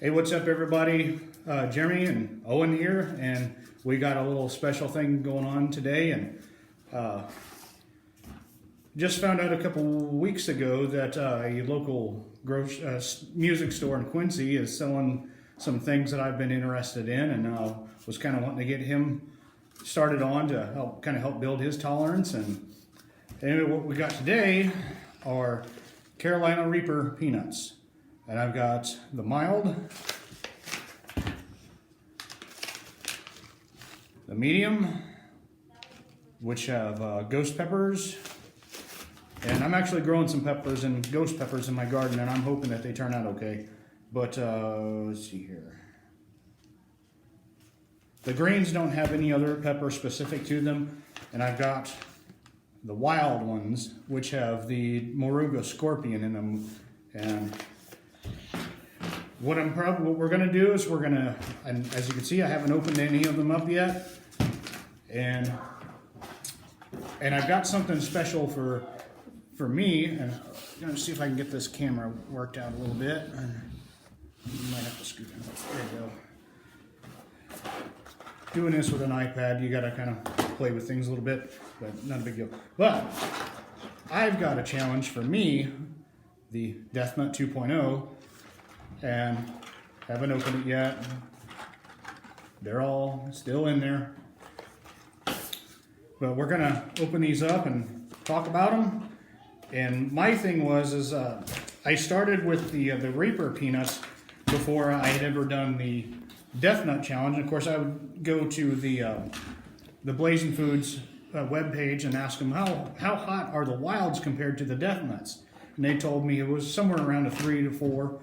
Hey, what's up, everybody? Jeremy and Owen here, and we got a little special thing going on today. And just found out a couple weeks ago that a local music store in Quincy is selling some things that I've been interested in, and was kind of wanting to get him started on to help build his tolerance. And anyway, what we got today are Carolina Reaper peanuts. And I've got the mild, the medium, which have ghost peppers. And I'm actually growing some peppers and ghost peppers in my garden, and I'm hoping that they turn out okay. But let's see here. The greens don't have any other pepper specific to them. And I've got the wild ones, which have the Moruga scorpion in them. And what we're gonna do is and as you can see, I haven't opened any of them up yet, and I've got something special for me, and I'm gonna see if I can get this camera worked out a little bit. You might have to scoot it up. There you go. Doing this with an iPad, you gotta kind of play with things a little bit, but not a big deal. But I've got a challenge for me, the Death Nut 2.0. And haven't opened it yet. They're all still in there. But we're gonna open these up and talk about them. And my thing was I started with the Reaper peanuts before I had ever done the Death Nut challenge. And of course, I would go to the Blazin Foods webpage and ask them how hot are the wilds compared to the Death Nuts. And they told me it was somewhere around a 3 to 4.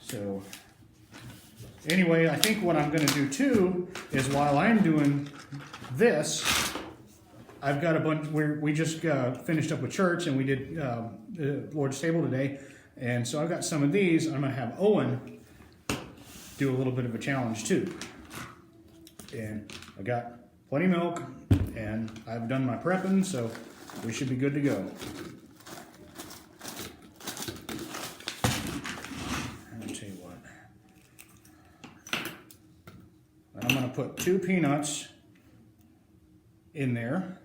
So anyway, I think what I'm going to do too is while I'm doing this, I've got a bunch where we just finished up with church and we did the Lord's table today. And so I've got some of these. I'm going to have Owen do a little bit of a challenge too. And I got plenty of milk and I've done my prepping, so we should be good to go. I'm going to put 2 peanuts in there.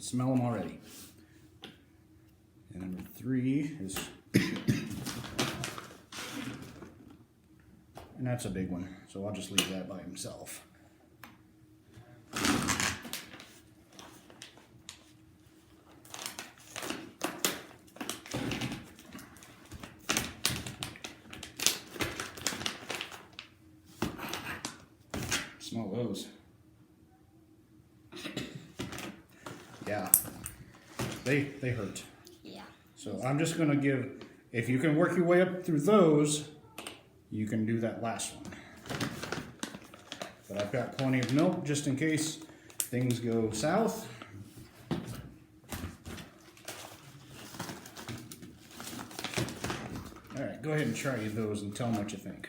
Smell them already. And number 3 is, and that's a big one, so I'll just leave that by himself. Smell those. Yeah, they hurt. Yeah. So I'm just going to give, if you can work your way up through those, you can do that last one. But I've got plenty of milk just in case things go south. All right, go ahead and try those and tell them what you think.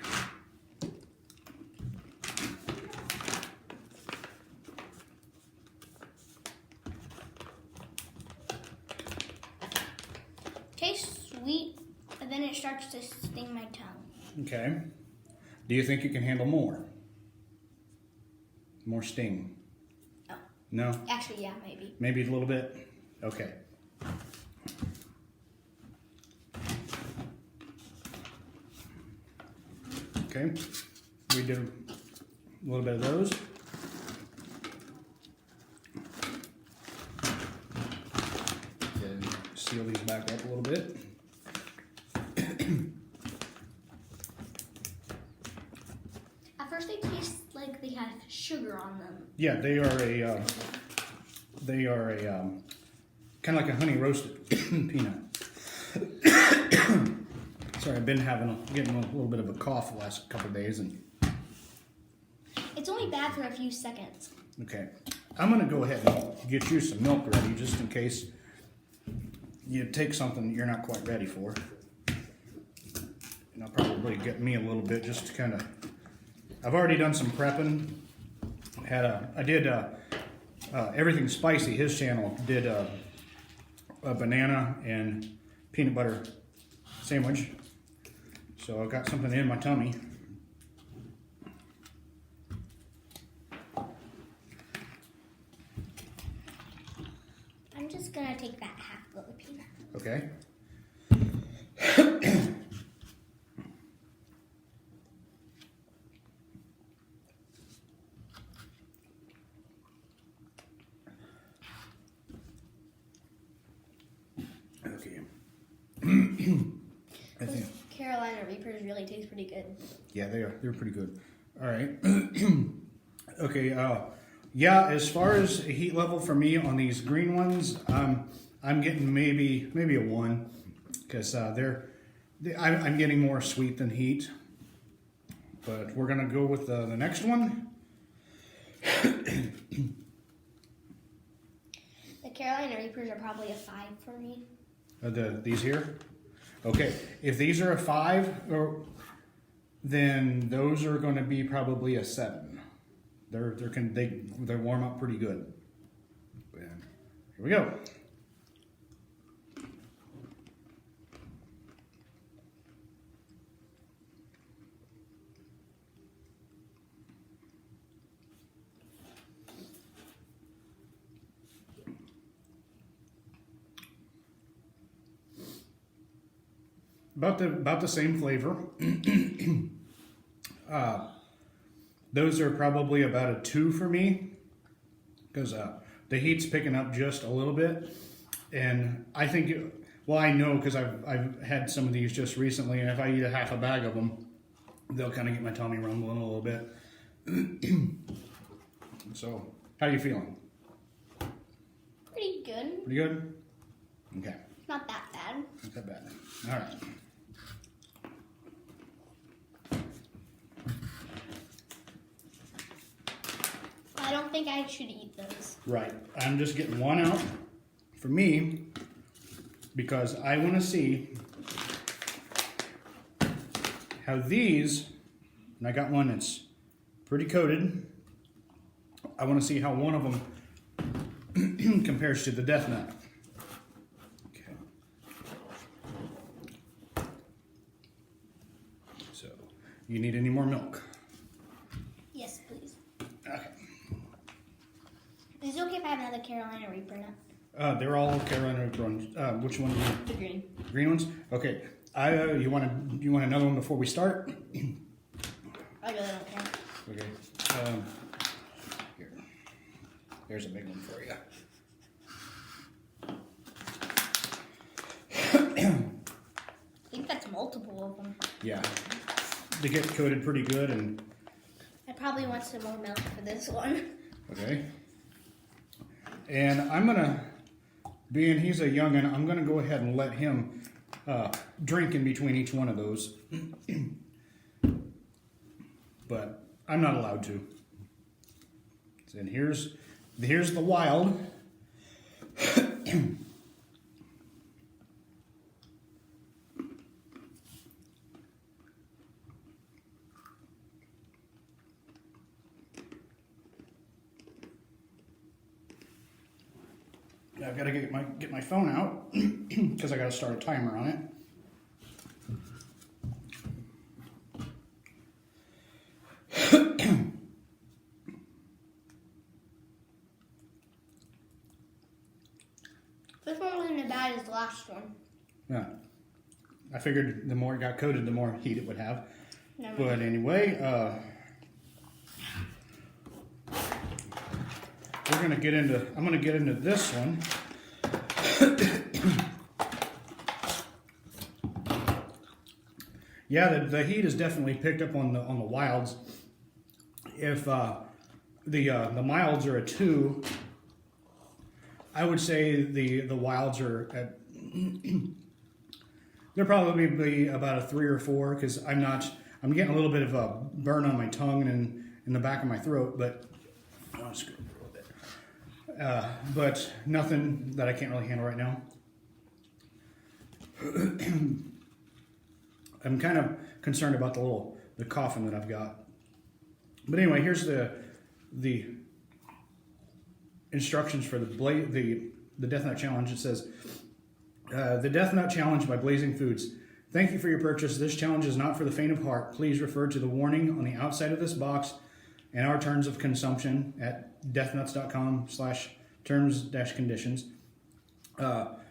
Tastes sweet, but then it starts to sting my tongue. Okay. Do you think you can handle more? More sting? Oh. No? Actually, yeah, maybe. Maybe a little bit? Okay. Okay. We did a little bit of those. Then seal these back up a little bit. At first, they taste like they have sugar on them. Yeah, they are a kind of like a honey roasted peanut. Sorry, I've been getting a little bit of a cough the last couple of days, and It's only only bad for a few seconds. Okay, I'm gonna go ahead and get you some milk ready, just in case you take something that you're not quite ready for. And I'll probably get me a little bit just to kind of. I've already done some prepping. I did Everything Spicy. His channel did a banana and peanut butter sandwich. So I got something in my tummy. I'm just gonna take that half of the peanut. Okay. Okay. I think. Carolina Reapers really taste pretty good. Yeah, they are. They're pretty good. All right. Okay. Yeah. As far as heat level for me on these green ones, I'm getting maybe a 1, because I'm getting more sweet than heat. But we're gonna go with the next one. The Carolina Reapers are probably a 5 for me. These here. Okay. If these are a 5, then those are going to be probably a 7. They warm up pretty good. And here we go. About the same flavor. Those are probably about a 2 for me, because the heat's picking up just a little bit, and I think, I know because I've had some of these just recently, and if I eat a half a bag of them, they'll kind of get my tummy rumbling a little bit. So, how are you feeling? Pretty good. Pretty good? Okay. Not that bad. Not that bad. All right. I don't think I should eat those. Right. I'm just getting one out for me because I want to see how these, and I got one that's pretty coated. I want to see how one of them compares to the Death Nut. Okay. So, you need any more milk? Yes, please. Okay. Is it okay if I have another Carolina Reaper now? They're all Carolina Reaper ones. Which one? The green. Green ones? Okay. You want another one before we start? I really don't care. Okay. Here. There's a big one for you. I think that's multiple of them. Yeah. They get coated pretty good, and I probably want some more milk for this one. okay. And I'm gonna, being he's a youngin', I'm gonna go ahead and let him drink in between each one of those. But I'm not allowed to. And here's the wild. I've got to get my phone out because I got to start a timer on it. This one wasn't as bad as the last one. Yeah, I figured the more it got coated, the more heat it would have. Never But mind. anyway, I'm gonna get into this one. Yeah, the heat is definitely picked up on the wilds. If the milds are a 2, I would say the wilds are at they're probably about a 3 or 4, because I'm getting a little bit of a burn on my tongue in the back of my throat, but I'll screw it a little bit. But nothing that I can't really handle right now. I'm kind of concerned about the coughing that I've got. But anyway, here's the instructions for the Death Nut Challenge. It says, the Death Nut Challenge by Blazin Foods. Thank you for your purchase. This challenge is not for the faint of heart. Please refer to the warning on the outside of this box and our terms of consumption at deathnuts.com/terms-conditions.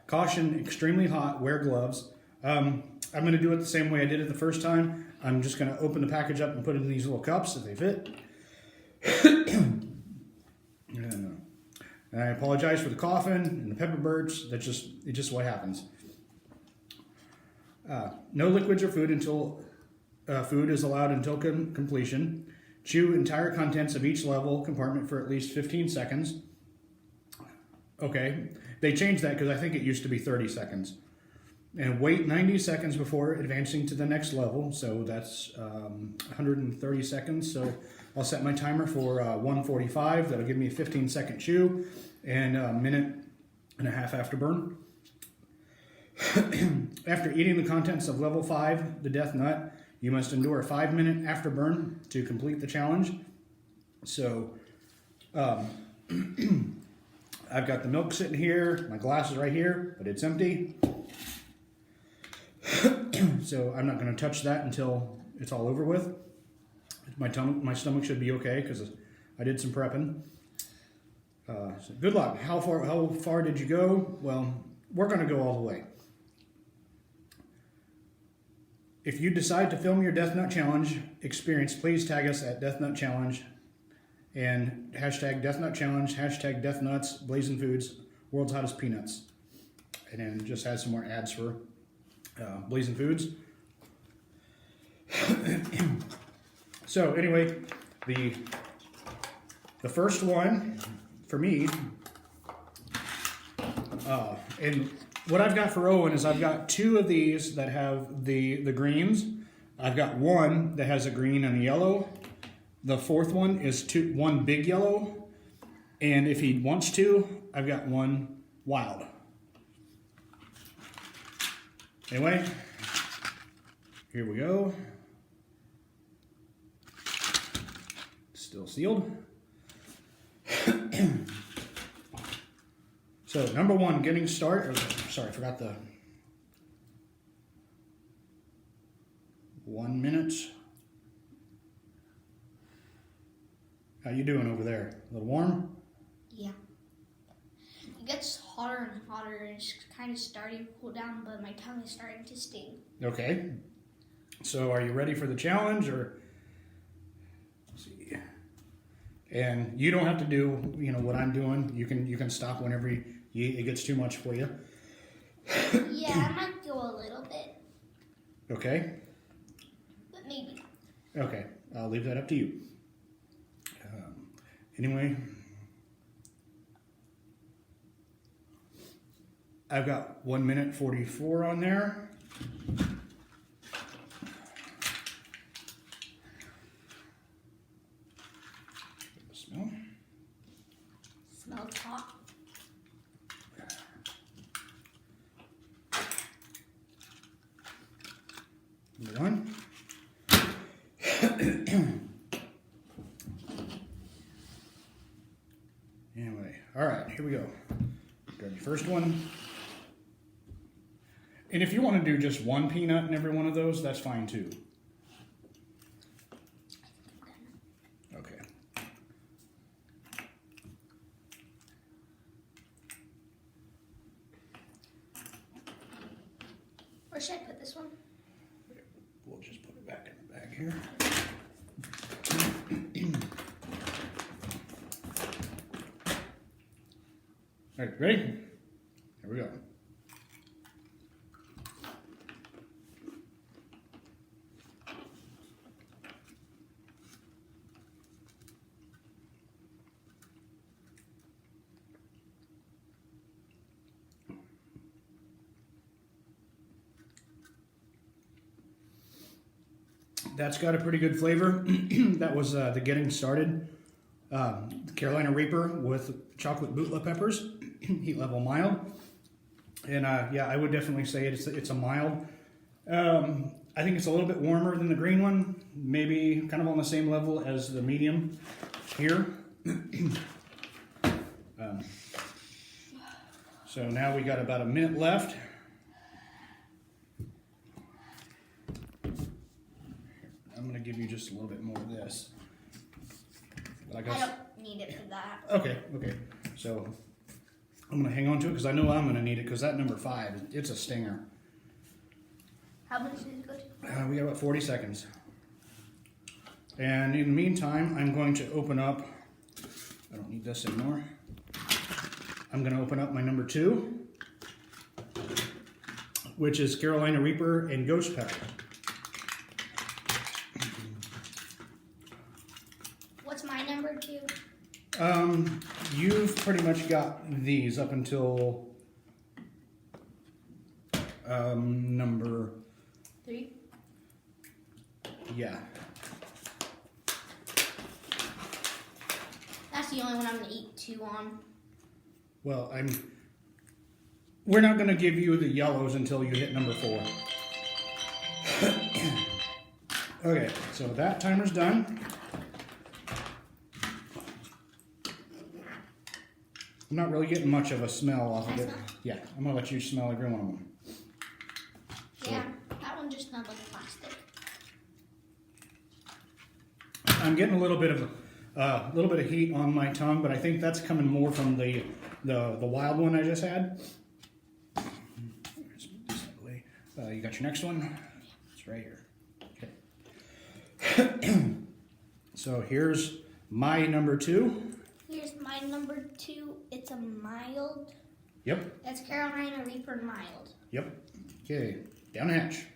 Caution, extremely hot, wear gloves. I'm going to do it the same way I did it the first time. I'm just going to open the package up and put it in these little cups if they fit. And I apologize for the coughing and the pepper burps. It's just what happens. No liquids or food until food is allowed until completion. Chew entire contents of each level compartment for at least 15 seconds. Okay, they changed that because I think it used to be 30 seconds. And wait 90 seconds before advancing to the next level. So that's 130 seconds. So I'll set my timer for 1:45. That'll give me a 15-second chew and a minute and a half afterburn. After eating the contents of level 5, the Death Nut, you must endure a 5-minute afterburn to complete the challenge. So I've got the milk sitting here. My glass is right here, but it's empty. So I'm not going to touch that until it's all over with. My stomach should be okay because I did some prepping. So good luck. How far did you go? Well, we're going to go all the way. If you decide to film your Death Nut Challenge experience, please tag us at Death Nut Challenge and hashtag Death Nut Challenge, hashtag Death Nuts, Blazin Foods, World's Hottest Peanuts. And then it just has some more ads for Blazin Foods. So anyway, the first one for me, and what I've got for Owen is I've got 2 of these that have the greens. I've got 1 that has a green and a yellow. The 4th one is 1 big yellow. And if he wants to, I've got 1 wild. Anyway, here we go. Still sealed. So number 1, getting started. Sorry, I forgot the 1 minute. How you doing over there? A little warm? Yeah. It gets hotter and hotter, and it's kind of starting to cool down, but my tongue is starting to sting. Okay. So are you ready for the challenge, or? Let's see. And you don't have to do, what I'm doing. You can stop whenever it gets too much for you. Yeah, I might go a little bit. Okay. But maybe. Okay, I'll leave that up to you. Anyway, I've got 1 minute 44 on there. Smell. Smells hot. Number 1. Anyway, all right, here we go. Grab your first one. And if you want to do just 1 peanut in every one of those, that's fine too. Okay. Where should I put this one? We'll just put it back in the bag here. All right, ready? Here we go. That's got a pretty good flavor. That was the Getting Started Carolina Reaper with chocolate bootleg peppers, heat level mild. And yeah, I would definitely say it's a mild. I think it's a little bit warmer than the green one, maybe kind of on the same level as the medium here. So now we got about a minute left. I'm going to give you just a little bit more of this. But I don't need it for that. Okay. So I'm going to hang on to it because I know I'm going to need it because that number 5, it's a stinger. How much is it good? We got about 40 seconds. And in the meantime, I'm going to open up, I don't need this anymore. I'm going to open up my number 2, which is Carolina Reaper and Ghost Pepper. What's my number 2? You've pretty much got these up until number 3? Yeah. That's the only one I'm gonna eat 2 on. Well, we're not going to give you the yellows until you hit number 4. Okay, so that timer's done. I'm not really getting much of a smell off of it. Yeah, I'm going to let you smell every one of them. Yeah, that one just smelled like plastic. I'm getting a little bit of heat on my tongue, but I think that's coming more from the wild one I just had. You got your next one? It's right here. Okay. So here's my number 2. Here's my number 2. It's a mild. Yep. That's Carolina Reaper mild. Yep. Okay. Down the hatch.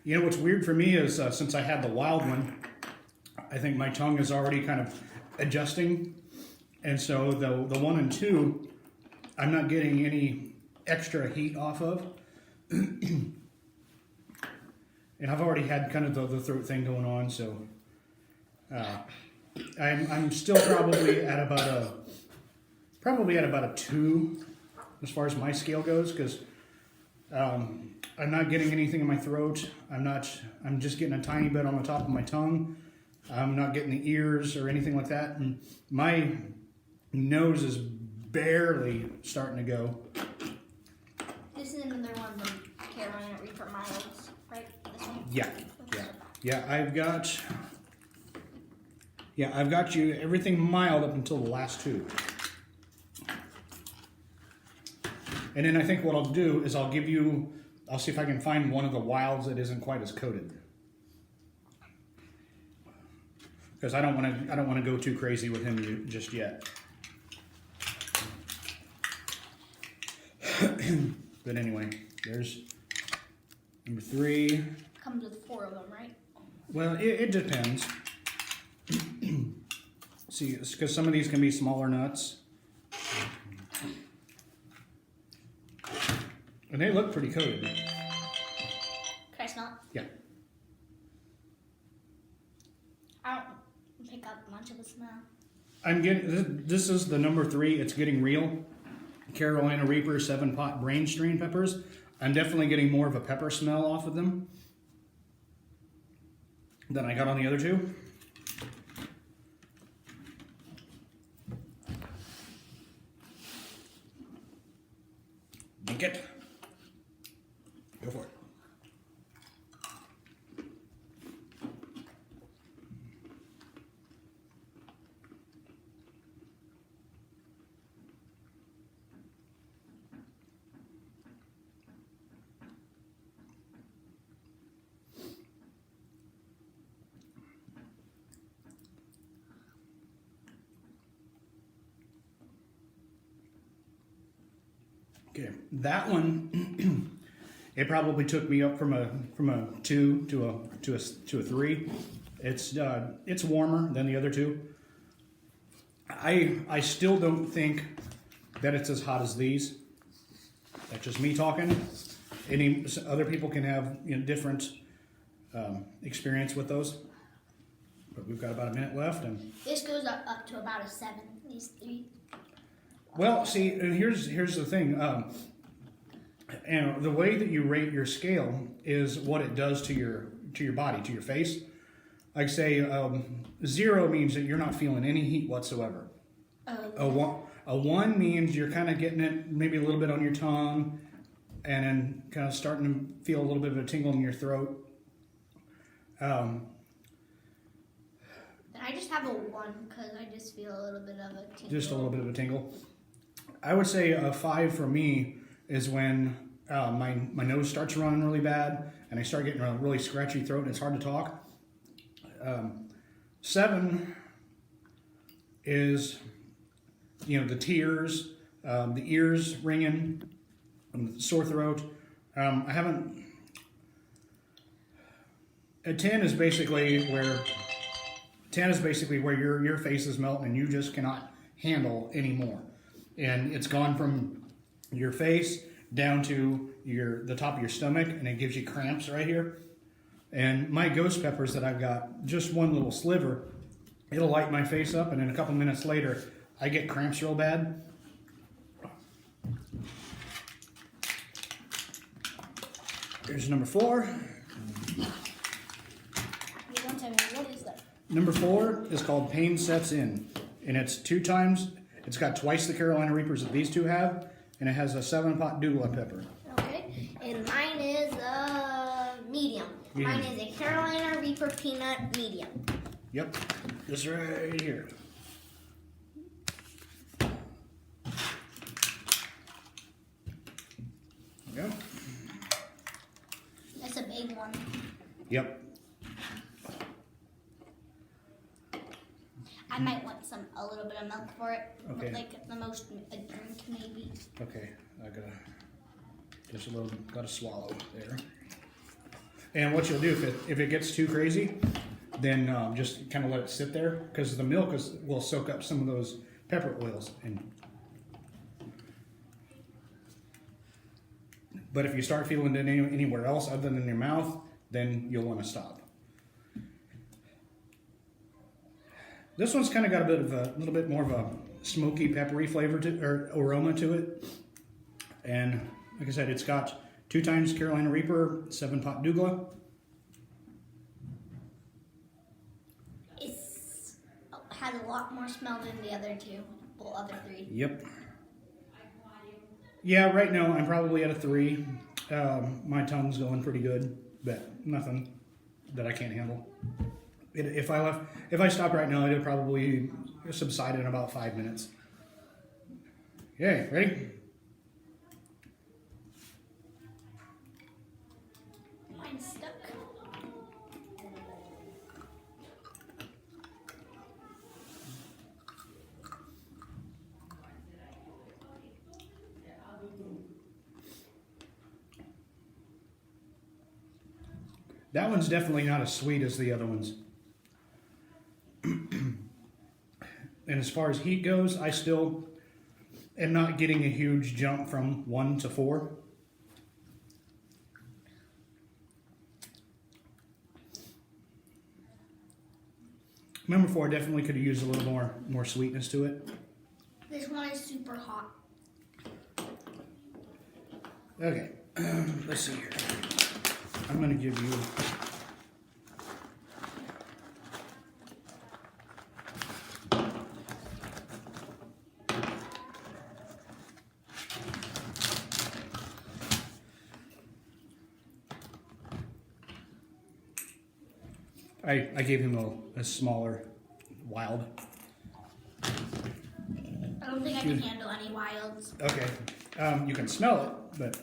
You know what's weird for me is since I had the wild one, I think my tongue is already kind of adjusting, and so the 1 and 2, I'm not getting any extra heat off of, and I've already had kind of the throat thing going on, so I'm still probably at about a 2 as far as my scale goes, because I'm not getting anything in my throat. I'm just getting a tiny bit on the top of my tongue. I'm not getting the ears or anything like that. And my nose is barely starting to go. This is another one of the Carolina Reaper milds, right? This one? Yeah. I've got you everything mild up until the last 2. And then I think what I'll do is I'll see if I can find one of the wilds that isn't quite as coated. Because I don't want to go too crazy with him just yet. But anyway, there's number 3. Comes with 4 of them, right? Well, it depends. See, because some of these can be smaller nuts. And they look pretty coated. Can I smell it? Yeah. I don't pick up much of a smell. I'm getting, this is the number 3. It's getting real. Carolina Reaper 7-pot brain strain peppers. I'm definitely getting more of a pepper smell off of them than I got on the other 2. Dink it. Go for it. Okay, that one It probably took me up from a 2 to a 3. It's warmer than the other two. I still don't think that it's as hot as these. That's just me talking. Any other people can have different experience with those. But we've got about a minute left, and This goes up to about a 7. These 3. well, see, and here's the thing. And the way that you rate your scale is what it does to your body, to your face. Like say, 0 means that you're not feeling any heat whatsoever. A 1 means you're kind of getting it maybe a little bit on your tongue, and then kind of starting to feel a little bit of a tingle in your throat. Then I just have a 1 because I just feel a little bit of a tingle. Just a little bit of a tingle. I would say a 5 for me is when my nose starts running really bad, and I start getting a really scratchy throat, and it's hard to talk. 7 is, the tears, the ears ringing, sore throat. I haven't. A 10 is basically where your face is melting and you just cannot handle anymore, and it's gone from your face down to the top of your stomach, and it gives you cramps right here. And my ghost peppers that I've got, just one little sliver, it'll light my face up, and then a couple minutes later, I get cramps real bad. Here's number 4. What is that? Number 4 is called Pain Sets In, and it's 2 times. It's got twice the Carolina Reapers that these two have, and it has a 7-pot douglas pepper. Okay, and mine is a medium. Mine is a Carolina Reaper peanut medium. Yep, this right here. There we go. That's a big one. Yep. I might want a little bit of milk for it. Okay. Like the most, a drink maybe. Okay, I gotta swallow there. And what you'll do if it gets too crazy, then just kind of let it sit there, because the milk will soak up some of those pepper oils. But if you start feeling it anywhere else other than in your mouth, then you'll want to stop. This one's kind of got a little bit more of a smoky, peppery flavor or aroma to it. And like I said, it's got 2 times Carolina Reaper, 7-pot douglas. It has a lot more smell than the other 2, well, other 3. Yep. Yeah, right now I'm probably at a 3. My tongue's going pretty good, but nothing that I can't handle. If I stopped right now, it'd probably subside in about 5 minutes. Okay, ready? Mine's stuck. That one's definitely not as sweet as the other ones. And as far as heat goes, I still am not getting a huge jump from 1 to 4. Number 4 definitely could have used a little more sweetness to it. This one is super hot. Okay, let's see here. I'm going to give you... I gave him a smaller wild. I don't think I can handle any wilds. Okay, you can smell it, but...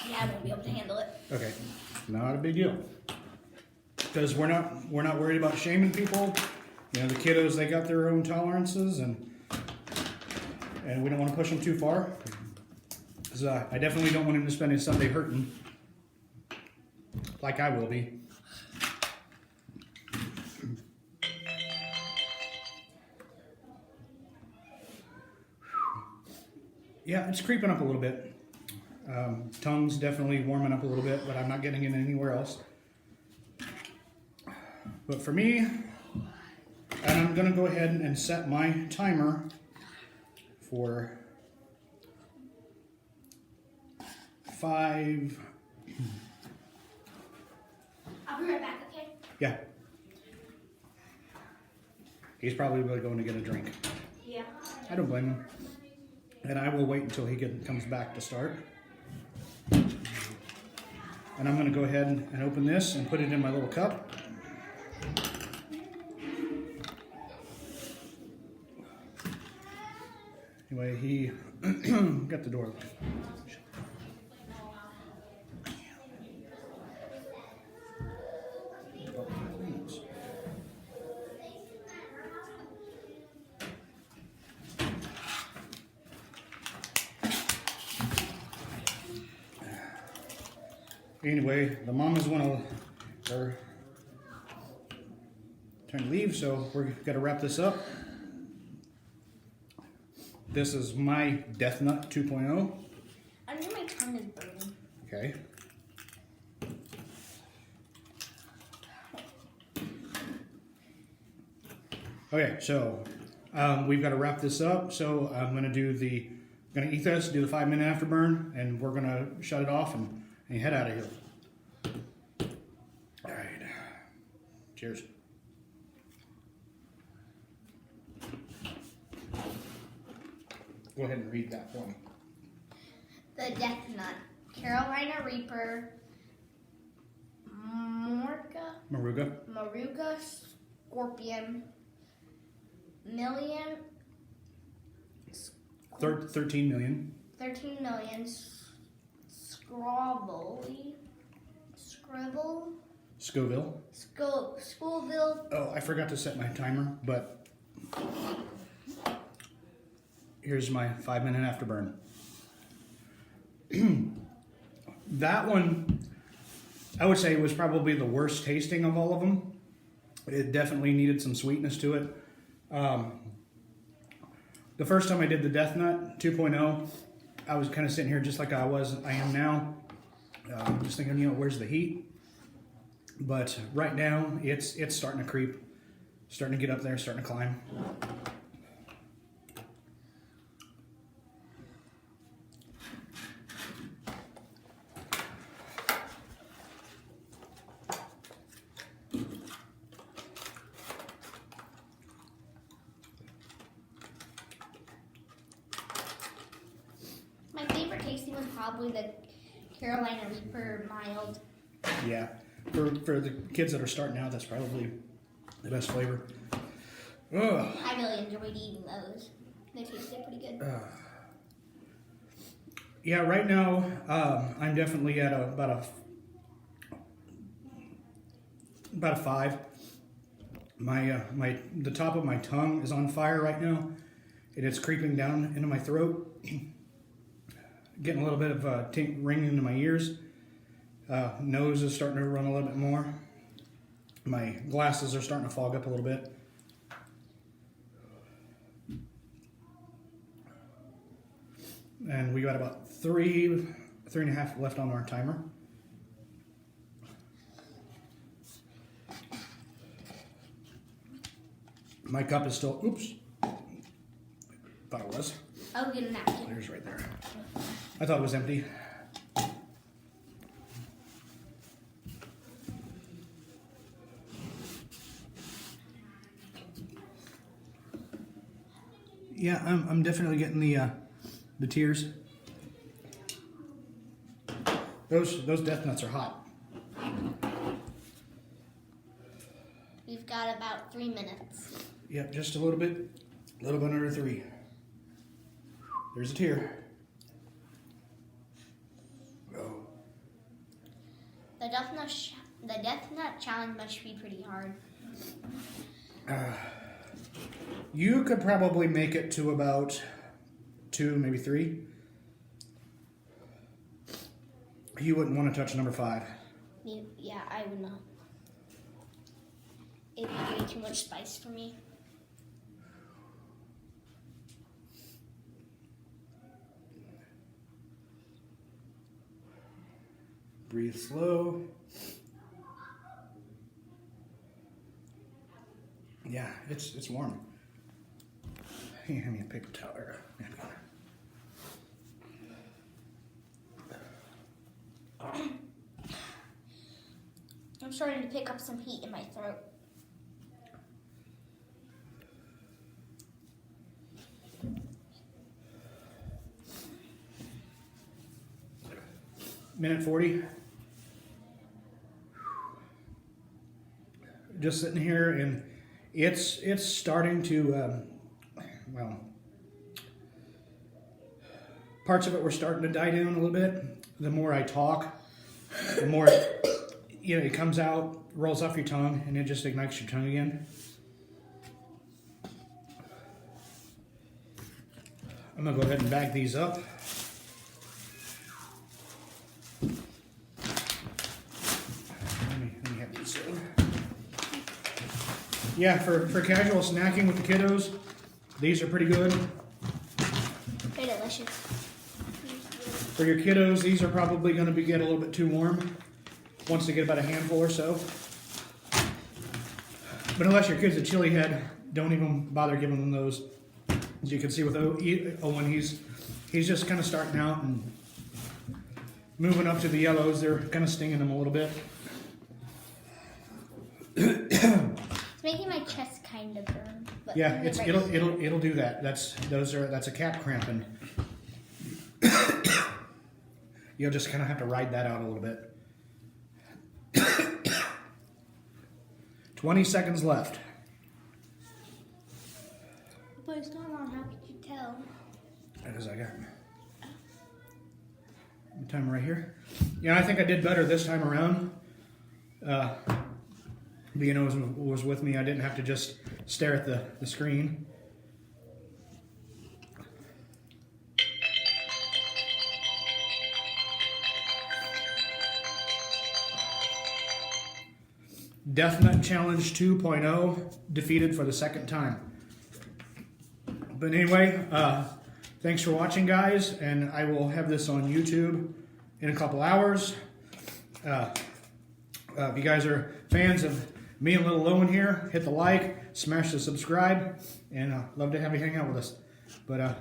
Yeah, I won't be able to handle it. Okay, not a big deal. Because we're not worried about shaming people. You know, the kiddos, they got their own tolerances, and we don't want to push them too far. Because I definitely don't want him to spend his Sunday hurting, like I will be. Yeah, it's creeping up a little bit. Tongue's definitely warming up a little bit, but I'm not getting it anywhere else. But for me, and I'm going to go ahead and set my timer for 5. I'll be right back, okay? Yeah. He's probably really going to get a drink. Yeah. I don't blame him. And I will wait until he comes back to start. And I'm going to go ahead and open this and put it in my little cup. Anyway, he got the door. Anyway, the mamas are trying to leave, so we're gonna wrap this up. This is my Death Nut 2.0. I know my tongue is burning. Okay. Okay, so we've got to wrap this up. So I'm gonna eat this, do the 5-minute afterburn, and we're gonna shut it off and head out of here. All right. Cheers. Go ahead and read that for me. The Death Nut, Carolina Reaper, Moruga, Scorpion, 13 million. 13 million, Scoville. Oh, I forgot to set my timer, but here's my 5-minute afterburn. That one, I would say, was probably the worst tasting of all of them. It definitely needed some sweetness to it. The first time I did the Death Nut 2.0, I was kind of sitting here just like I am now, just thinking, where's the heat? But right now, it's starting to creep, starting to get up there, starting to climb. My favorite tasting was probably the Carolina Reaper mild. Yeah, for the kids that are starting out, that's probably the best flavor. Ugh. I really enjoyed eating those. They tasted pretty good. Yeah, right now I'm definitely at about a 5. The top of my tongue is on fire right now, and it's creeping down into my throat. Getting a little bit of ringing into my ears. Nose is starting to run a little bit more. My glasses are starting to fog up a little bit. And we got about 3.5 left on our timer. My cup is still, oops. Thought it was. I'll get a napkin. There's right there. I thought it was empty. Yeah, I'm definitely getting the tears. Those Death Nuts are hot. We've got about 3 minutes. Yep, just a little bit under 3. There's a tear. Oh. The Death Nut challenge must be pretty hard. You could probably make it to about 2, maybe 3. You wouldn't want to touch number 5. Yeah, I would not. It'd be way too much spice for me. Breathe slow. Yeah, it's warm. Here, hand me a paper towel. I'm starting to pick up some heat in my throat. Minute 40. Just sitting here, and it's starting to, well, parts of it were starting to die down a little bit. The more I talk, the more, it comes out, rolls off your tongue, and it just ignites your tongue again. I'm gonna go ahead and bag these up. Let me have these. Yeah, for casual snacking with the kiddos, these are pretty good. They're delicious. For your kiddos, these are probably going to get a little bit too warm once they get about a handful or so. But unless your kid's a chili head, don't even bother giving them those. As you can see with Owen, he's just kind of starting out and moving up to the yellows. They're kind of stinging him a little bit. It's making my chest kind of burn. But Yeah, it'll do that. That's a cat cramp, and you'll just kind of have to ride that out a little bit. 20 seconds left. But it's not on. How could you tell? Because I got the timer right here. Yeah, I think I did better this time around. Being Owen was with me, I didn't have to just stare at the screen. Death Nut Challenge 2.0 defeated for the second time. But anyway, thanks for watching, guys, and I will have this on YouTube in a couple hours. If you guys are fans of me and Little Owen here, hit the like, smash the subscribe, and love to have you hang out with us. But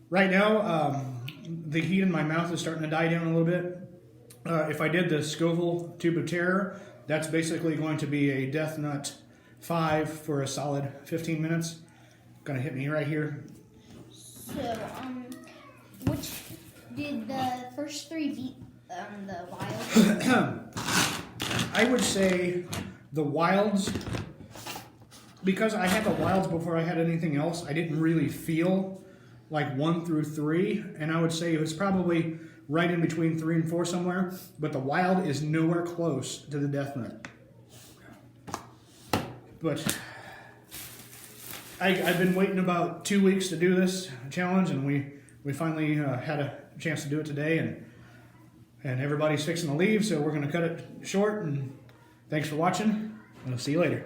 right now, the heat in my mouth is starting to die down a little bit. If I did the Scoville Tube of Terror, that's basically going to be a Death Nut 5 for a solid 15 minutes. Gonna hit me right here. So, which did the first 3 beat the wild? I would say the wilds, because I had the wilds before I had anything else, I didn't really feel like 1 through 3, and I would say it was probably right in between 3 and 4 somewhere, but the wild is nowhere close to the Death Nut. But I've been waiting about 2 weeks to do this challenge, and we finally had a chance to do it today, and everybody's fixing to leave, so we're going to cut it short, and thanks for watching, and I'll see you later.